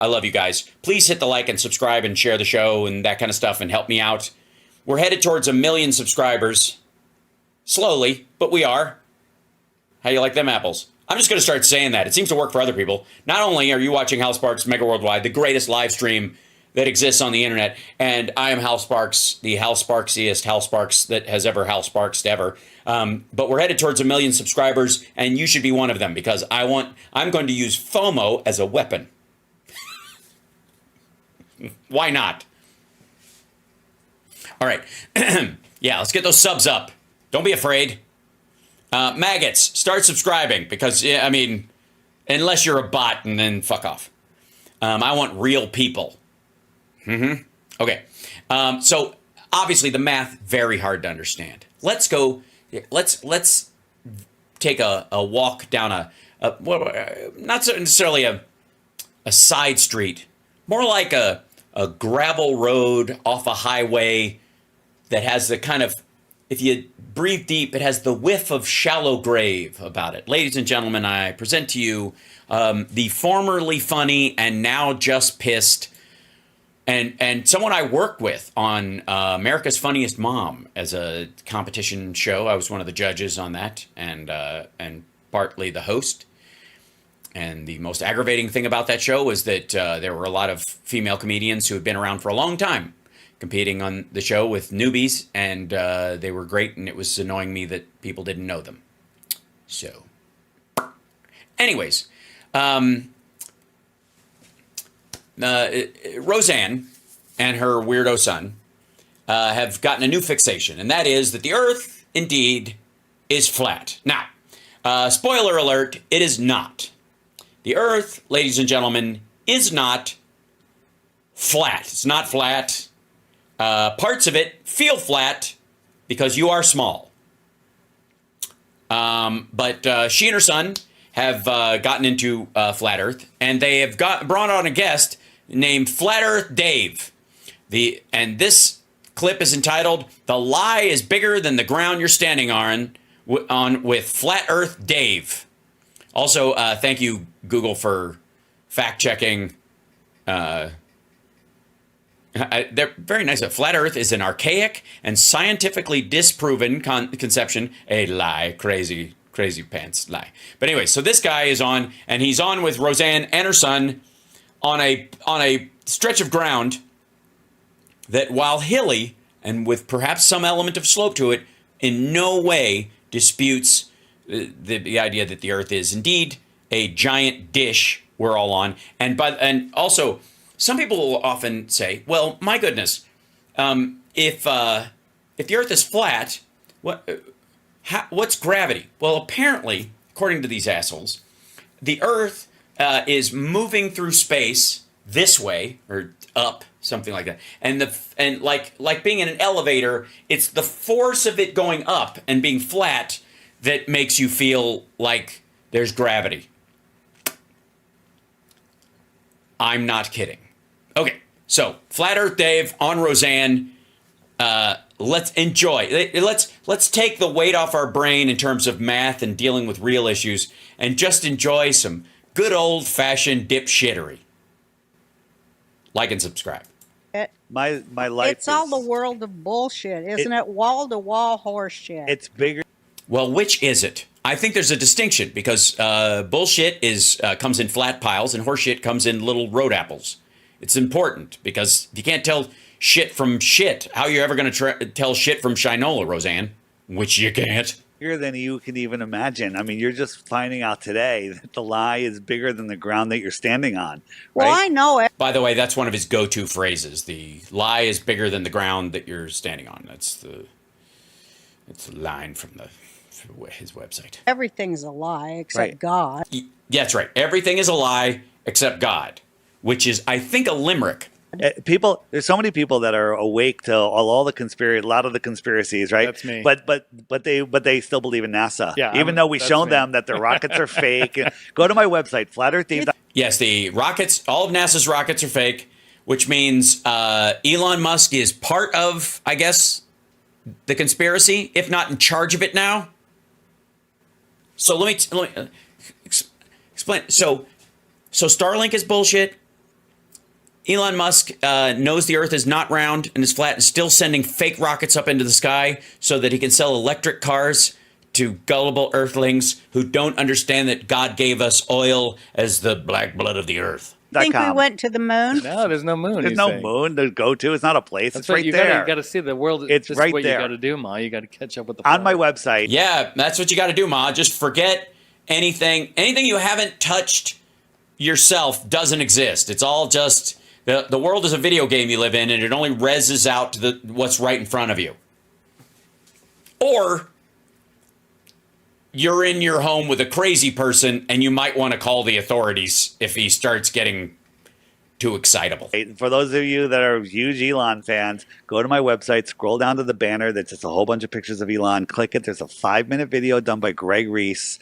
I love you guys. Please hit the like and subscribe and share the show and that kind of stuff and help me out. We're headed towards 1 million subscribers. Slowly, but we are. How you like them apples? I'm just going to start saying that. It seems to work for other people. Not only are you watching Hal Sparks Mega Worldwide, the greatest live stream that exists on the internet, and I am Hal Sparks, the Hal Sparksiest Hal Sparks that has ever Hal Sparksed ever. But we're headed towards 1 million subscribers, and you should be one of them because I'm going to use FOMO as a weapon. Why not? All right. Yeah, let's get those subs up. Don't be afraid. Maggots, start subscribing because, I mean, unless you're a bot, and then fuck off. I want real people. Okay. So obviously the math, very hard to understand. Let's take a walk down not necessarily a side street, more like a gravel road off a highway that has the kind of, if you breathe deep, it has the whiff of shallow grave about it. Ladies and gentlemen, I present to you the formerly funny and now just pissed and someone I worked with on America's Funniest Mom as a competition show. I was one of the judges on that and partly the host. And the most aggravating thing about that show was that there were a lot of female comedians who had been around for a long time competing on the show with newbies, and they were great, and it was annoying me that people didn't know them. So, anyways, Roseanne and her weirdo son have gotten a new fixation, and that is that the Earth, indeed, is flat. Now, spoiler alert, it is not. The Earth, ladies and gentlemen, is not flat. It's not flat. Parts of it feel flat because you are small. But she and her son have gotten into Flat Earth, and they have brought on a guest named Flat Earth Dave. And this clip is entitled, "The Lie is Bigger Than the Ground You're Standing on with Flat Earth Dave." Also, thank you, Google, for fact-checking. They're very nice. Flat Earth is an archaic and scientifically disproven conception. A lie. Crazy pants lie. But anyway, so this guy is on, and he's on with Roseanne and her son on a stretch of ground that, while hilly and with perhaps some element of slope to it, in no way disputes the idea that the Earth is indeed a giant dish we're all on. And also, some people will often say, "Well, my goodness, if the Earth is flat, what's gravity?" Well, apparently, according to these assholes, the Earth is moving through space this way or up, something like that. And like being in an elevator, it's the force of it going up and being flat that makes you feel like there's gravity. I'm not kidding. Okay, so Flat Earth Dave on Roseanne. Let's enjoy. Let's take the weight off our brain in terms of math and dealing with real issues, and just enjoy some good old-fashioned dipshittery. Like and subscribe. My life. It's all the world of bullshit, isn't it? Wall-to-wall horse shit. It's bigger. Well, which is it? I think there's a distinction because bullshit comes in flat piles and horseshit comes in little road apples. It's important because if you can't tell shit from shit, how are you ever going to tell shit from Shinola, Roseanne? Which you can't. Bigger than you can even imagine. I mean, you're just finding out today that the lie is bigger than the ground that you're standing on. Right? Well, I know it. By the way, that's one of his go-to phrases. The lie is bigger than the ground that you're standing on. It's the line from his website. Everything's a lie except Right. God. Yeah, that's right. Everything is a lie except God, which is, I think, a limerick. There's so many people that are awake to all the a lot of the conspiracies, right? That's me. But they still believe in NASA. Yeah, even though we've that's shown me. them that their rockets are fake. Go to my website, flatearthdave. Yes, the rockets, all of NASA's rockets are fake, which means Elon Musk is part of, I guess, the conspiracy, if not in charge of it now. So let me explain. So Starlink is bullshit. Elon Musk knows the Earth is not round and is flat and still sending fake rockets up into the sky so that he can sell electric cars to gullible Earthlings who don't understand that God gave us oil as the black blood of the Earth. Think we went to the moon? No, there's no moon. There's no moon to go to. It's not a place. That's it's right you there. You got to see the world. It's this right is what there. you got to do, Ma. You got to catch up with the On my flow. website. Yeah, that's what you got to do, Ma. Just forget anything you haven't touched yourself doesn't exist. It's all just the world is a video game you live in, and it only reses out to what's right in front of you. Or you're in your home with a crazy person, and you might want to call the authorities if he starts getting too excitable. For those of you that are huge Elon fans, go to my website, scroll down to the banner. That's just a whole bunch of pictures of Elon. Click it. There's a 5-minute video done by Greg Reese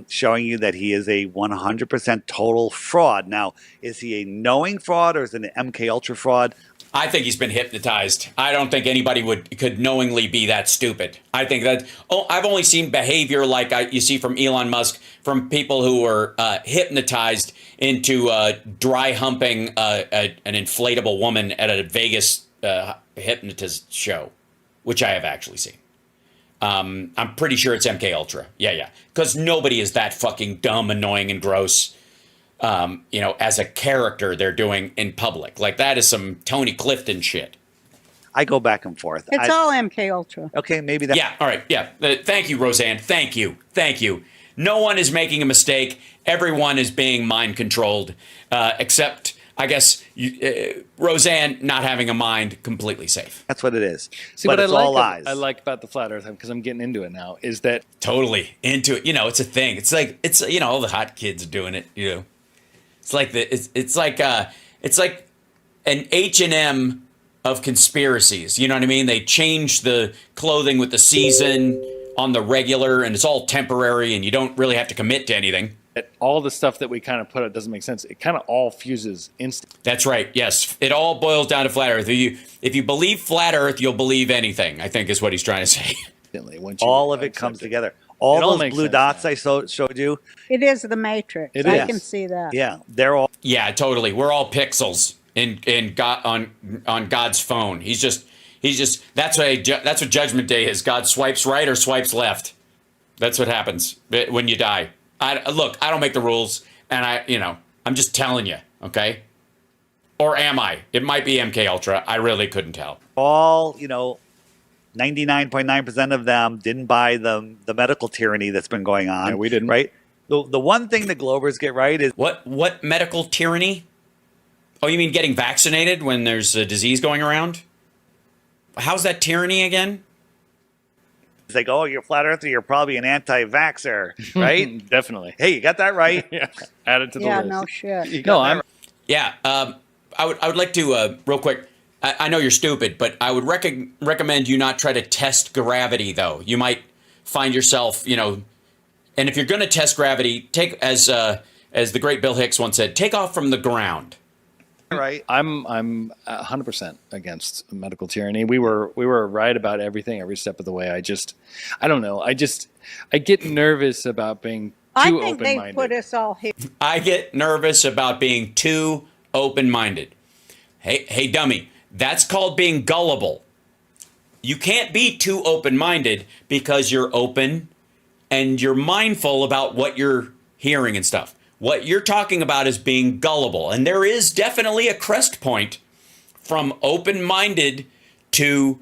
showing you that he is a 100% total fraud. Now, is he a knowing fraud or is it an MK Ultra fraud? I think he's been hypnotized. I don't think anybody could knowingly be that stupid. I think that I've only seen behavior like you see from Elon Musk from people who are hypnotized into dry humping an inflatable woman at a Vegas hypnotist show, which I have actually seen. I'm pretty sure it's MK Ultra. Yeah. Because nobody is that fucking dumb, annoying, and gross. As a character they're doing in public. Like that is some Tony Clifton shit. I go back and forth. It's all MK Ultra. Okay, maybe that. Yeah, all right, yeah. Thank you, Roseanne. Thank you. No one is making a mistake. Everyone is being mind controlled, except, I guess, Roseanne not having a mind completely safe. That's what it is. See, but what it's all lies. I like about the flat Earth, because I'm getting into it now, is that Totally into it. It's a thing. It's like all the hot kids are doing it. It's like it's like an H&M of conspiracies. You know what I mean? They change the clothing with the season on the regular, and it's all temporary, and you don't really have to commit to anything. all the stuff that we kind of put out doesn't make sense. It kind of all fuses instantly. That's right. Yes. It all boils down to flat Earth. If you believe flat Earth, you'll believe anything, I think is what he's trying to say. All of it comes together. All those blue dots I showed you. It is the Matrix. I can see that. Yeah, they're all. Yeah, totally. We're all pixels in God on God's phone. He's just that's what Judgment Day is. God swipes right or swipes left. That's what happens when you die. Look, I don't make the rules, and I'm just telling you, okay? Or am I? It might be MK Ultra. I really couldn't tell. All 99.9% of them didn't buy the medical tyranny that's been going on. Yeah, we didn't. Right? The one thing the Globers get right is what medical tyranny? Oh, you mean getting vaccinated when there's a disease going around? How's that tyranny again? It's like, oh, you're flat earther, you're probably an anti-vaxxer, right? Definitely. Hey, you got that right? Yeah. Add it to the Yeah, list. no shit. Yeah, I would like to real quick. I know you're stupid, but I would recommend you not try to test gravity, though. You might find yourself, and if you're going to test gravity, take as the great Bill Hicks once said, take off from the ground. Right. I'm 100% against medical tyranny. We were right about everything every step of the way. I don't know. I get nervous about being too I think open-minded. they put us all here. I get nervous about being too open-minded. Hey, dummy, that's called being gullible. You can't be too open-minded because you're open and you're mindful about what you're hearing and stuff. What you're talking about is being gullible. And there is definitely a crest point from open-minded to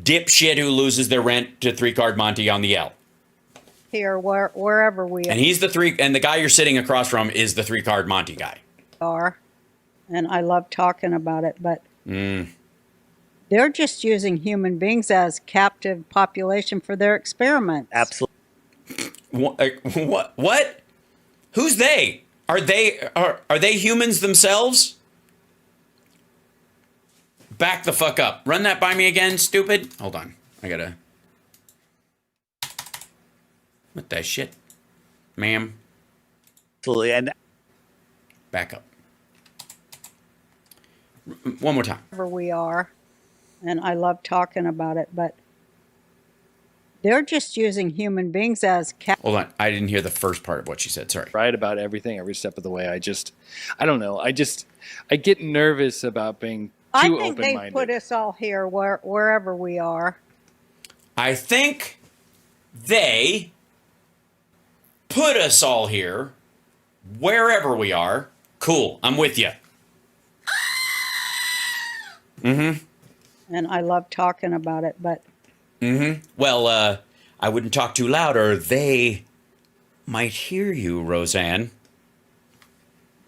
dipshit who loses their rent to 3-card Monty on the L. Here, wherever we And he's the guy you're sitting across from is the 3-card Monty guy. are. And I love talking about it, but they're just using human beings as captive population for their experiments. Absolutely. What? Who's they? Are they humans themselves? Back the fuck up. Run that by me again, stupid. Hold on. I gotta. What the shit? Ma'am. Absolutely. And Back up. One more time. Wherever we are. And I love talking about it, but They're just using human beings as Hold on. I didn't hear the first part of what she said. Sorry. Right about everything every step of the way. I don't know. I get nervous about being I too think they open-minded. put us all here wherever we are. I think they put us all here, wherever we are. Cool. I'm with you. And I love talking about it, but Well, I wouldn't talk too loud or they might hear you, Roseanne.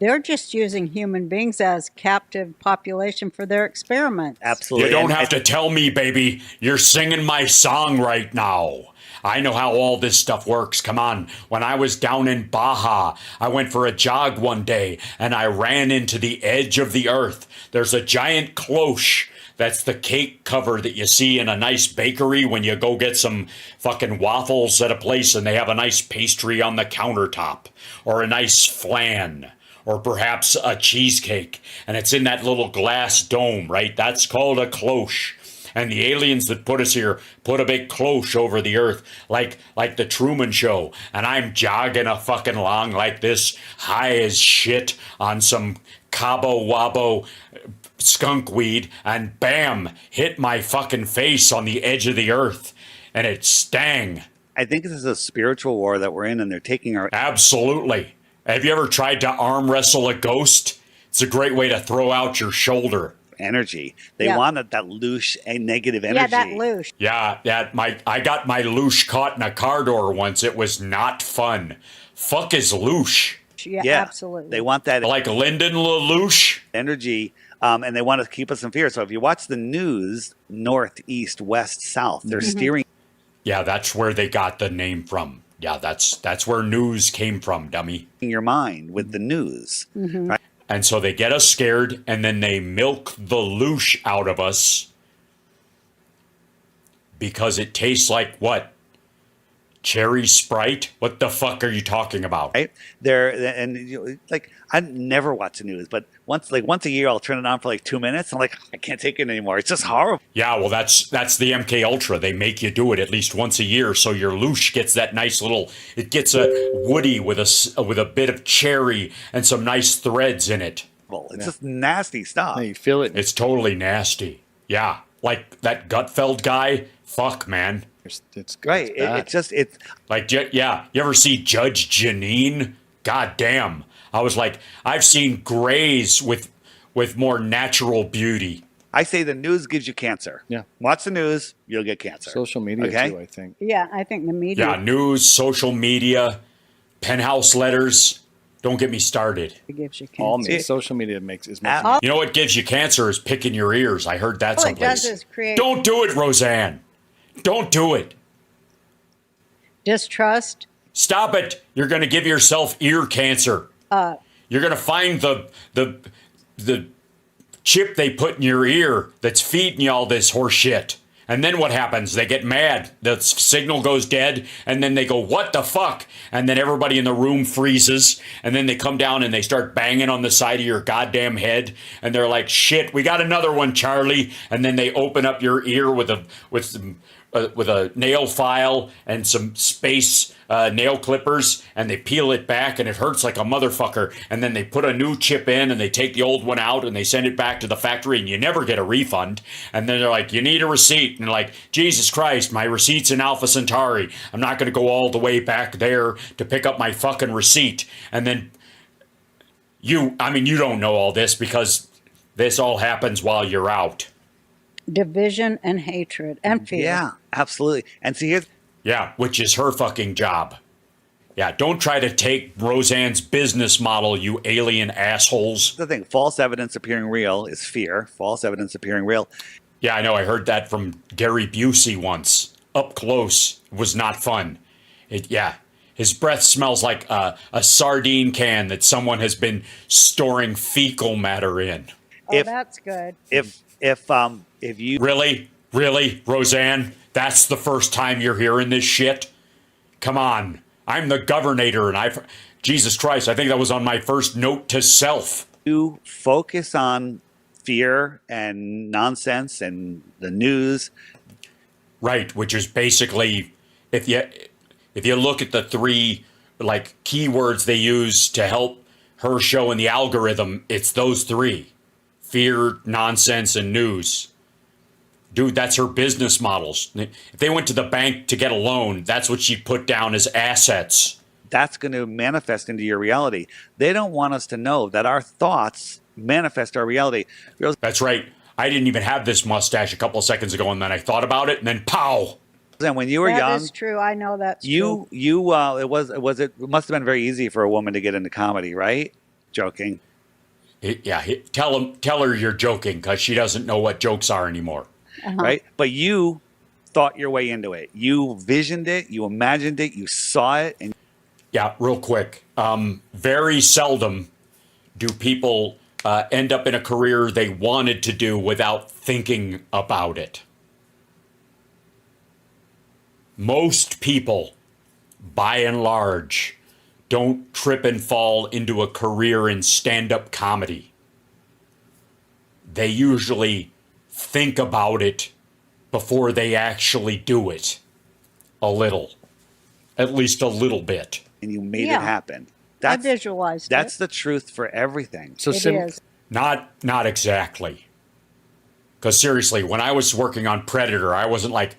they're just using human beings as captive population for their experiments. Absolutely. You don't And- have to tell me, baby. You're singing my song right now. I know how all this stuff works. Come on. When I was down in Baja, I went for a jog one day and I ran into the edge of the earth. There's a giant cloche. That's the cake cover that you see in a nice bakery when you go get some fucking waffles at a place and they have a nice pastry on the countertop, or a nice flan, or perhaps a cheesecake. And it's in that little glass dome, right? That's called a cloche. And the aliens that put us here put a big cloche over the earth, like the Truman Show. And I'm jogging a fucking along like this, high as shit on some Cabo Wabo skunk weed, and bam, hit my fucking face on the edge of the earth. And it stang. I think this is a spiritual war that we're in, and they're taking our Absolutely. Have you ever tried to arm wrestle a ghost? It's a great way to throw out your shoulder. energy. They Yeah. want that Loosh and negative energy. Yeah, that Loosh. Yeah, I got my Loosh caught in a car door once. It was not fun. Fuck is Loosh? Yeah, Yeah, absolutely. They want that Like Lyndon LaLoosh? energy, and they want to keep us in fear. So if you watch the news, north, east, west, south, they're steering Yeah, that's where they got the name from. Yeah, that's where news came from, dummy. your mind with the news. Right? And so they get us scared, and then they milk the Loosh out of us because it tastes like what? Cherry Sprite? What the fuck are you talking about? Right? Like I never watch the news, but once a year I'll turn it on for like 2 minutes. I'm like, I can't take it anymore. It's just horrible. Yeah, well, that's the MK Ultra. They make you do it at least once a year, so your Loosh gets that nice little. It gets a woody with a bit of cherry and some nice threads in it. It's just nasty stuff. You feel it. It's totally nasty. Yeah, like that Gutfeld guy. Fuck, man. It's Right. It's Like, yeah. You ever see Judge Janine? God damn. I was like, I've seen grays with more natural beauty. I say the news gives you cancer. Yeah. Watch the news, you'll get cancer. social media Okay? too, I think. Yeah, I think the media Yeah, news, social media, penthouse letters. Don't get me started. gives you All cancer. social media makes All- You know what gives you cancer is picking your ears. I heard that All it does someplace. is create Don't do it, Roseanne. Don't do it. distrust. Stop it. You're going to give yourself ear cancer. You're going to find the chip they put in your ear that's feeding you all this horse shit. And then what happens? They get mad. The signal goes dead. And then they go, what the fuck? And then everybody in the room freezes. And then they come down and they start banging on the side of your goddamn head. And they're like, shit, we got another one, Charlie. And then they open up your ear with a nail file and some space nail clippers, and they peel it back, and it hurts like a motherfucker. And then they put a new chip in, and they take the old one out, and they send it back to the factory, and you never get a refund. And then they're like, you need a receipt. And like, Jesus Christ, my receipt's in Alpha Centauri. I'm not going to go all the way back there to pick up my fucking receipt. And then you don't know all this because this all happens while you're out. Division and hatred and fear. Yeah, absolutely. And see, here's Yeah, which is her fucking job. Yeah, don't try to take Roseanne's business model, you alien assholes. the thing. False evidence appearing real is fear. False evidence appearing real. Yeah, I know. I heard that from Gary Busey once. Up close. It was not fun. His breath smells like a sardine can that someone has been storing fecal matter in. Oh, If- that's good. If you Really, Roseanne? That's the first time you're hearing this shit? Come on. I'm the governor, and Jesus Christ, I think that was on my first note to self. you focus on fear and nonsense and the news, Right, which is basically if you look at the three like keywords they use to help her show in the algorithm, it's those three: fear, nonsense, and news. Dude, that's her business models. If they went to the bank to get a loan, that's what she'd put down as assets. That's going to manifest into your reality. They don't want us to know that our thoughts manifest our reality. That's right. I didn't even have this mustache a couple of seconds ago, and then I thought about it, and then pow! And when you were young, that is true. I know that's true. It must have been very easy for a woman to get into comedy, right? Joking. Tell her you're joking, because she doesn't know what jokes are anymore. Right? But you thought your way into it. You visioned it, you imagined it, you saw it. And yeah, real quick. Very seldom do people end up in a career they wanted to do without thinking about it. Most people, by and large, don't trip and fall into a career in stand-up comedy. They usually think about it before they actually do it. A little. At least a little bit. And you made it happen. I visualized That's the truth for everything. So it is. Not exactly. Because seriously, when I was working on Predator, I wasn't like,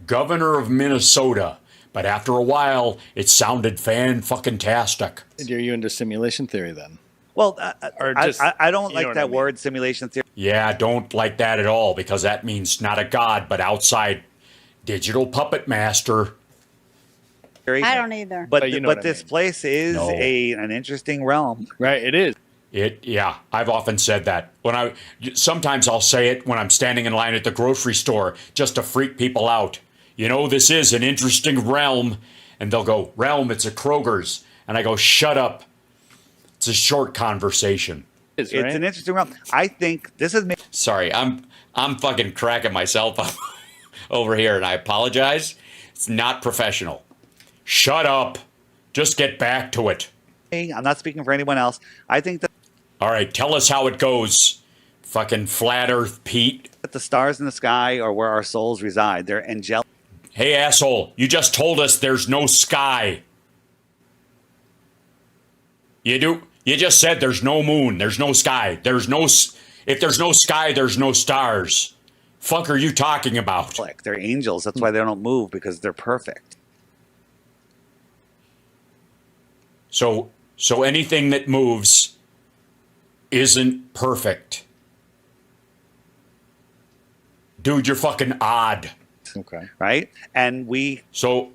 governor of Minnesota. But after a while, it sounded fan-fucking-tastic. Are you into simulation theory then? Well, Or just, I don't you know like what that I mean? word, simulation theory. Yeah, don't like that at all, because that means not a god, but outside digital puppet master. I don't either. But, you know what I this mean. place is No. an interesting realm. Right, it is. Yeah, I've often said that. Sometimes I'll say it when I'm standing in line at the grocery store just to freak people out. You know, this is an interesting realm. And they'll go, realm, it's a Kroger's. And I go, shut up. It's a short conversation. It's an interesting realm. I think this is Sorry, I'm fucking cracking myself up over here, and I apologize. It's not professional. Shut up. Just get back to it. I'm not speaking for anyone else. I think that All right, tell us how it goes. Fucking flat earth Pete. the stars in the sky are where our souls reside. They're angelic. Hey, asshole, you just told us there's no sky. You just said there's no moon, there's no sky. If there's no sky, there's no stars. Fuck are you talking about? They're angels. That's why they don't move, because they're perfect. So anything that moves isn't perfect. Dude, you're fucking odd. Okay. Right? And So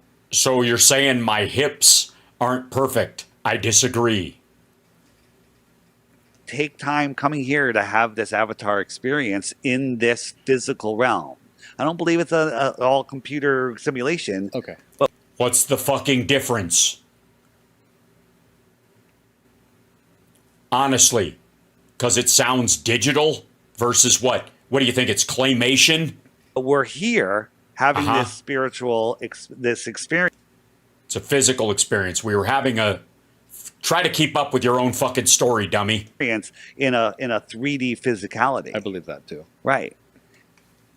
you're saying my hips aren't perfect. I disagree. take time coming here to have this avatar experience in this physical realm. I don't believe it's a all computer simulation. Okay. But What's the fucking difference? Honestly, because it sounds digital versus what? What do you think? It's claymation? we're here having Uh-huh. this spiritual this experience. It's a physical experience. We were having a... Try to keep up with your own fucking story, dummy. In a 3D physicality. I believe that too. Right.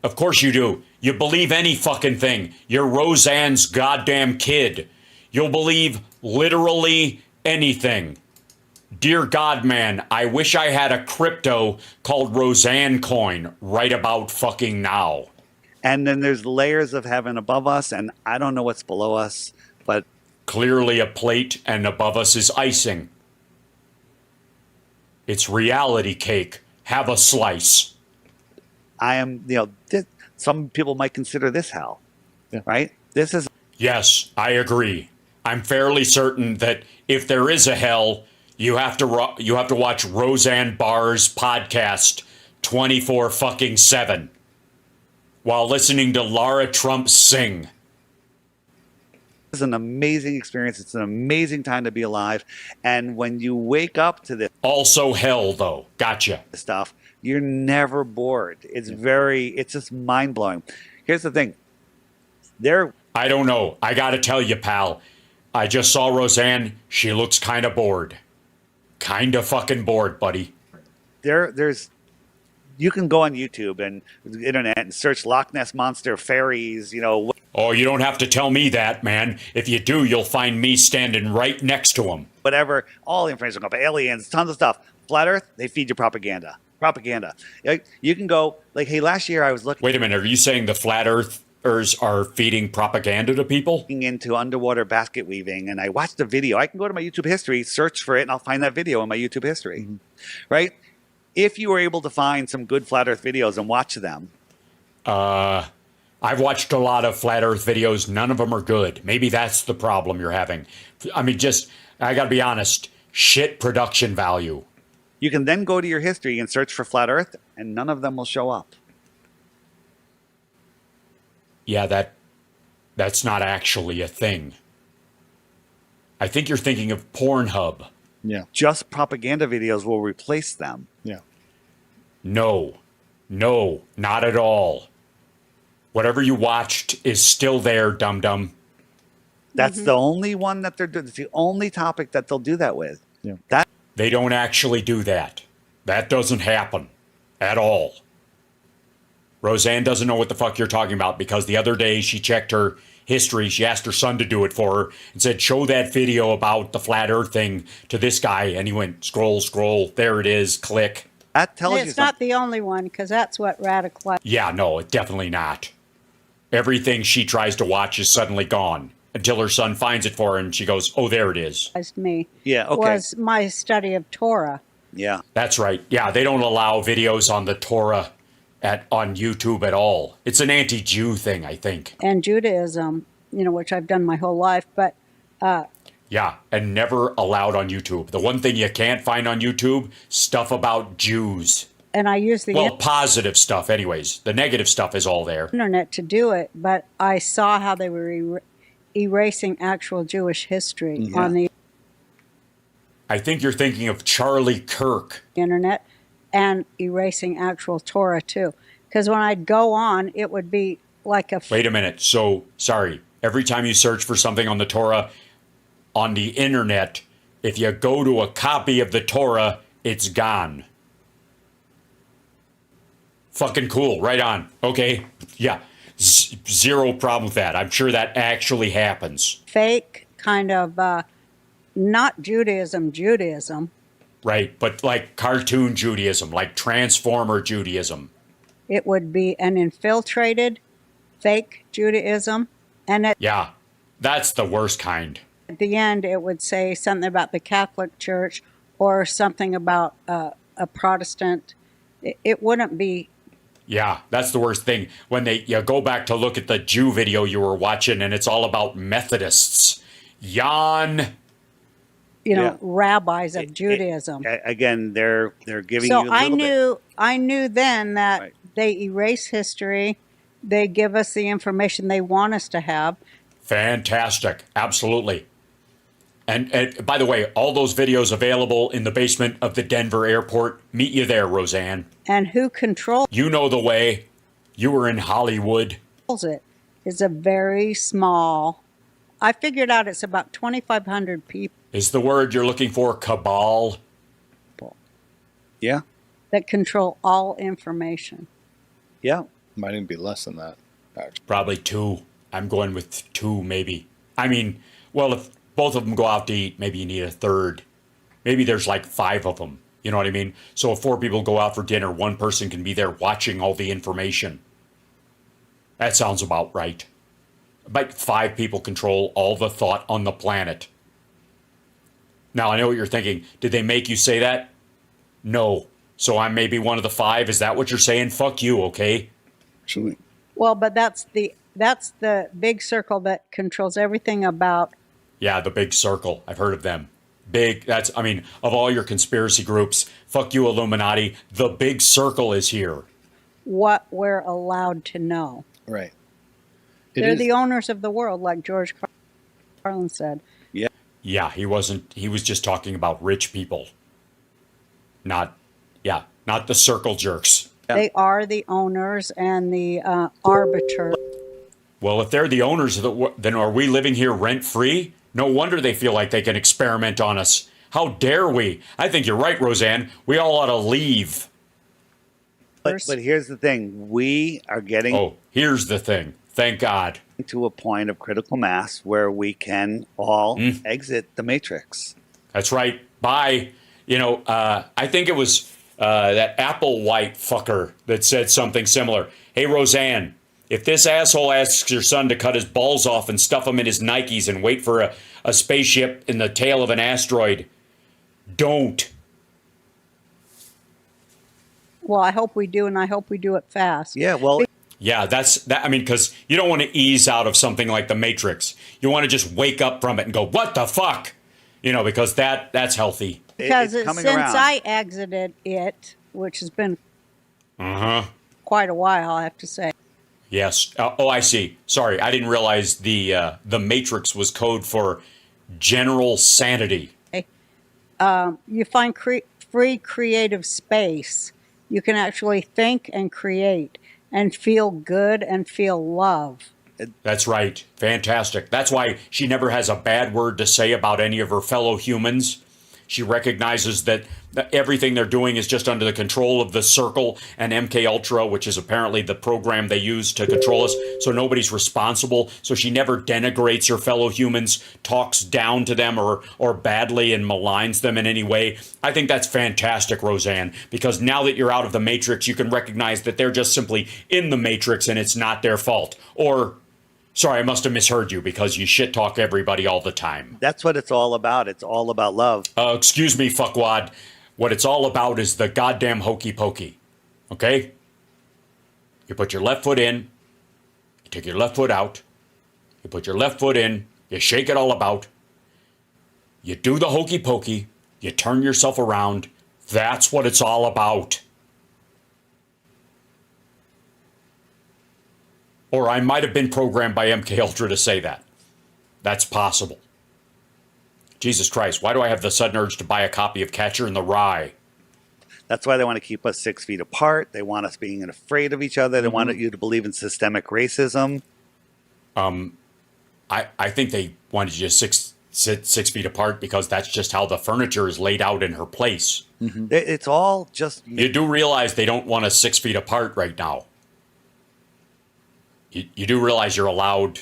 Of course you do. You believe any fucking thing. You're Roseanne's goddamn kid. You'll believe literally anything. Dear God, man, I wish I had a crypto called Roseanne coin right about fucking now. And then there's layers of heaven above us, and I don't know what's below us, but Clearly a plate, and above us is icing. It's reality cake. Have a slice. I am, some people might consider this hell. Yeah. Right? This is Yes, I agree. I'm fairly certain that if there is a hell, you have to watch Roseanne Barr's podcast 24/7 while listening to Lara Trump sing. an amazing experience. It's an amazing time to be alive. And when you wake up to this Also hell, though. Gotcha. stuff, you're never bored. It's just mind blowing. Here's the thing. I don't know. I gotta tell you, pal. I just saw Roseanne. She looks kind of bored. Kind of fucking bored, buddy. There's you can go on YouTube and the internet and search Loch Ness Monster fairies, Oh, you don't have to tell me that, man. If you do, you'll find me standing right next to him. Whatever, all the information about aliens, tons of stuff. Flat Earth, they feed you propaganda. Propaganda. Like, you can go, like, hey, last year I was looking Wait a minute, are you saying the flat earthers are feeding propaganda to people? into underwater basket weaving, and I watched a video. I can go to my YouTube history, search for it, and I'll find that video in my YouTube history. Right? If you were able to find some good Flat Earth videos and watch them. I've watched a lot of flat earth videos. None of them are good. Maybe that's the problem you're having. I mean, I gotta be honest, shit production value. You can then go to your history and search for Flat Earth, and none of them will show up. Yeah, that's not actually a thing. I think you're thinking of Pornhub. Yeah. Just propaganda videos will replace them. Yeah. No, not at all. Whatever you watched is still there, dum-dum. That's the only one that they're doing. It's the only topic that they'll do that with. Yeah. They don't actually do that. That doesn't happen at all. Roseanne doesn't know what the fuck you're talking about because the other day she checked her history. She asked her son to do it for her and said, show that video about the flat earth thing to this guy. And he went, scroll. There it is. Click. That tells And you it's not something. the only one, because that's what radicalized Yeah, no, it's definitely not. Everything she tries to watch is suddenly gone until her son finds it for her and she goes, oh, there it is. me Yeah, okay. was my study of Torah. Yeah. That's right. Yeah, they don't allow videos on the Torah on YouTube at all. It's an anti-Jew thing, I think. And Judaism, which I've done my whole life, but Yeah, and never allowed on YouTube. The one thing you can't find on YouTube, stuff about Jews. and I use the Well, positive stuff anyways. The negative stuff is all there. internet to do it, but I saw how they were erasing actual Jewish history on the I think you're thinking of Charlie Kirk. internet and erasing actual Torah too. Because when I'd go on, it would be like a Wait a minute. So, sorry. Every time you search for something on the Torah on the internet, if you go to a copy of the Torah, it's gone. Fucking cool. Right on. Okay. Yeah. Zero problem with that. I'm sure that actually happens. fake kind of not Judaism. Right. But like cartoon Judaism, like Transformer Judaism. It would be an infiltrated fake Judaism. And at Yeah. That's the worst kind. the end, it would say something about the Catholic Church or something about a Protestant. It wouldn't be. Yeah, that's the worst thing. When you go back to look at the Jew video you were watching and it's all about Methodists. Yawn. Yeah. Rabbis of Judaism. Again, they're giving So you a little bit. I knew then that Right. they erase history. They give us the information they want us to have. Fantastic. Absolutely. And by the way, all those videos available in the basement of the Denver airport. Meet you there, Roseanne. And who controls You know the way. You were in Hollywood. it is a very small. I figured out it's about 2,500 people Is the word you're looking for cabal? Yeah. that control all information. Yeah. Might even be less than that. Actually. Probably two. I'm going with two, maybe. I mean, well, if both of them go out to eat, maybe you need a third. Maybe there's like 5 of them. You know what I mean? So if 4 people go out for dinner, one person can be there watching all the information. That sounds about right. About 5 people control all the thought on the planet. Now, I know what you're thinking. Did they make you say that? No. So I'm maybe one of the 5. Is that what you're saying? Fuck you, okay? Actually, Well, but that's the big circle that controls everything about Yeah, the big circle. I've heard of them. Of all your conspiracy groups, fuck you, Illuminati. The big circle is here. what we're allowed to know. right. They're the owners of the world, like George Carlin said. Yeah, he was just talking about rich people. Not the circle jerks. Yeah. They are the owners and the arbiter. Well, if they're the owners then are we living here rent free? No wonder they feel like they can experiment on us. How dare we? I think you're right, Roseanne. We all ought to leave. But here's the thing. We are getting. Oh, here's the thing. Thank God. to a point of critical mass where we can all exit the matrix. That's right. Bye. I think it was that Apple White fucker that said something similar. Hey, Roseanne, if this asshole asks your son to cut his balls off and stuff them in his Nikes and wait for a spaceship in the tail of an asteroid, don't. Well, I hope we do, and I hope we do it fast. Yeah, well... Yeah, that's that. I mean, because you don't want to ease out of something like the Matrix. You want to just wake up from it and go, "What the fuck?" Because that's healthy. Because it's coming since around. I exited it, which has been quite a while, I have to say. Yes. I see. Sorry, I didn't realize the Matrix was code for general sanity. You find free creative space. You can actually think and create and feel good and feel love. That's right. Fantastic. That's why she never has a bad word to say about any of her fellow humans. She recognizes that everything they're doing is just under the control of the Circle and MK Ultra, which is apparently the program they use to control us. So nobody's responsible. So she never denigrates her fellow humans, talks down to them or badly and maligns them in any way. I think that's fantastic, Roseanne, because now that you're out of the Matrix, you can recognize that they're just simply in the Matrix and it's not their fault. Or, sorry, I must have misheard you because you shit talk everybody all the time. That's what it's all about. It's all about love. Excuse me, fuckwad. What it's all about is the goddamn hokey pokey. Okay? You put your left foot in, you take your left foot out, you put your left foot in, you shake it all about, you do the hokey pokey, you turn yourself around. That's what it's all about. Or I might have been programmed by MK Ultra to say that. That's possible. Jesus Christ, why do I have the sudden urge to buy a copy of Catcher in the Rye? That's why they want to keep us 6 feet apart. They want us being afraid of each other. They want you to believe in systemic racism. I think they wanted you to sit 6 feet apart because that's just how the furniture is laid out in her place. It's all just... You do realize they don't want us 6 feet apart right now. You do realize you're allowed...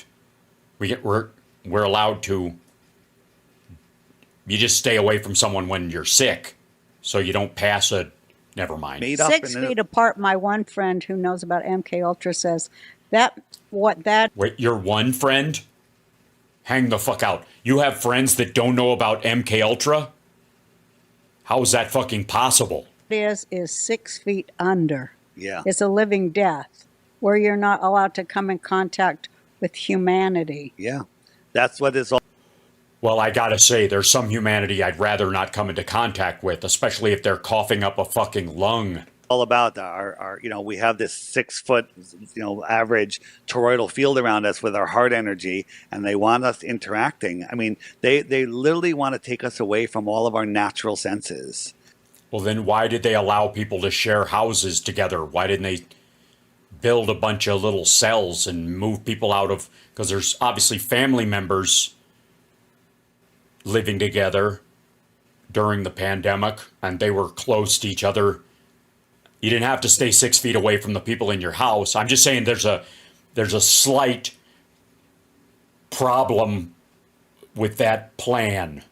We're allowed to... You just stay away from someone when you're sick, so you don't pass a... Never mind. 6 feet apart, my one friend who knows about MK Ultra says that... Wait, your one friend? Hang the fuck out. You have friends that don't know about MK Ultra? How is that fucking possible? Is 6 feet under. Yeah. It's a living death where you're not allowed to come in contact with humanity. Yeah. That's what it's all... Well, I gotta say, there's some humanity I'd rather not come into contact with, especially if they're coughing up a fucking lung. All about our we have this 6 foot, average toroidal field around us with our heart energy, and they want us interacting. I mean, they literally want to take us away from all of our natural senses. Well, then why did they allow people to share houses together? Why didn't they build a bunch of little cells and move people out of... Because there's obviously family members living together during the pandemic, and they were close to each other. You didn't have to stay 6 feet away from the people in your house. I'm just saying there's a slight problem with that plan.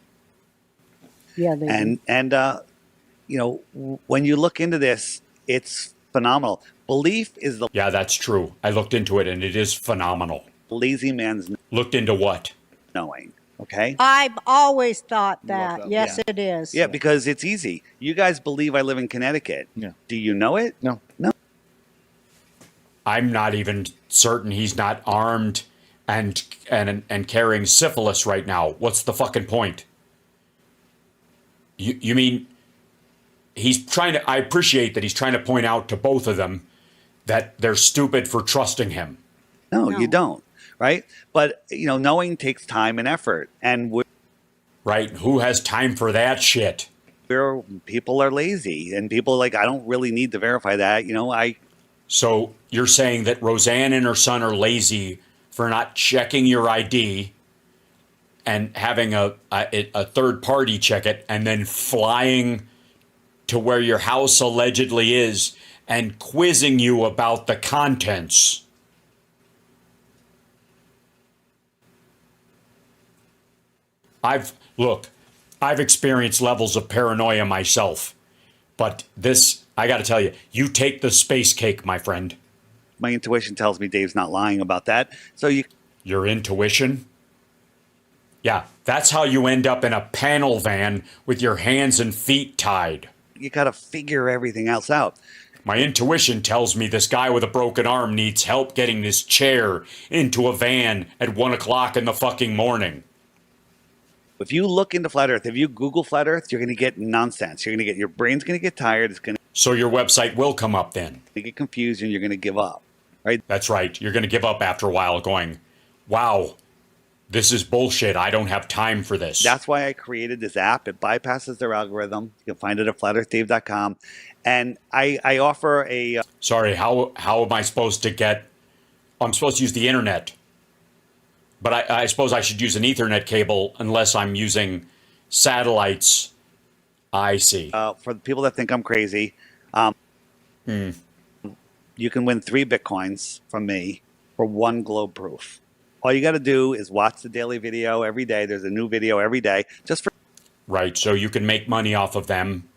Yeah, when you look into this, it's phenomenal. Belief is the... Yeah, that's true. I looked into it, and it is phenomenal. Lazy man's... Looked into what? Knowing. Okay. I've always thought that. Yes, it is. Yeah, because it's easy. You guys believe I live in Connecticut. Yeah. Do you know it? No. I'm not even certain he's not armed and carrying syphilis right now. What's the fucking point? You mean he's trying to... I appreciate that he's trying to point out to both of them that they're stupid for trusting him. No, you don't. Right? But, knowing takes time and effort. And right? Who has time for that shit? People are lazy. And people are like, I don't really need to verify that. So you're saying that Roseanne and her son are lazy for not checking your ID and having a third party check it and then flying to where your house allegedly is and quizzing you about the contents. I've experienced levels of paranoia myself. But this, I got to tell you, you take the space cake, my friend. My intuition tells me Dave's not lying about that. So Your intuition? Yeah, that's how you end up in a panel van with your hands and feet tied. got to figure everything else out. My intuition tells me this guy with a broken arm needs help getting this chair into a van at 1 o'clock in the fucking morning. If you look into flat Earth, if you Google flat Earth, you're going to get nonsense. Your brain's going to get tired. It's going So your website will come up then. to get confused, and you're going to give up. Right? That's right. You're going to give up after a while going, wow, this is bullshit. I don't have time for this. That's why I created this app. It bypasses their algorithm. You can find it at flatearthdave.com. And I offer a... Sorry, how am I supposed to get... I'm supposed to use the internet. But I suppose I should use an Ethernet cable unless I'm using satellites. I see. for the people that think I'm crazy, you can win 3 Bitcoins from me for 1 globe proof. All you got to do is watch the daily video every day. There's a new video every day. Just for... Right, so you can make money off of them,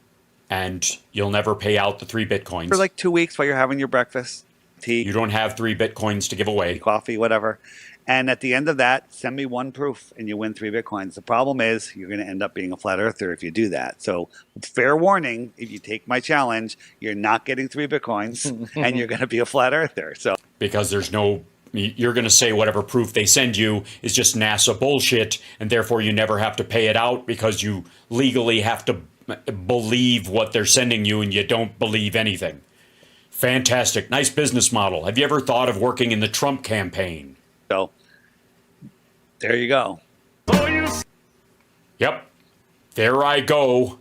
and you'll never pay out the 3 Bitcoins. For like 2 weeks while you're having your breakfast, tea, You don't have 3 Bitcoins to give away. coffee, whatever. And at the end of that, send me 1 proof and you win 3 Bitcoins. The problem is you're going to end up being a flat earther if you do that. So fair warning, if you take my challenge, you're not getting 3 Bitcoins and you're going to be a flat earther. So Because there's no... You're going to say whatever proof they send you is just NASA bullshit, and therefore you never have to pay it out because you legally have to believe what they're sending you and you don't believe anything. Fantastic. Nice business model. Have you ever thought of working in the Trump campaign? there you go. Yep. There I go.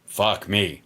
Fuck me.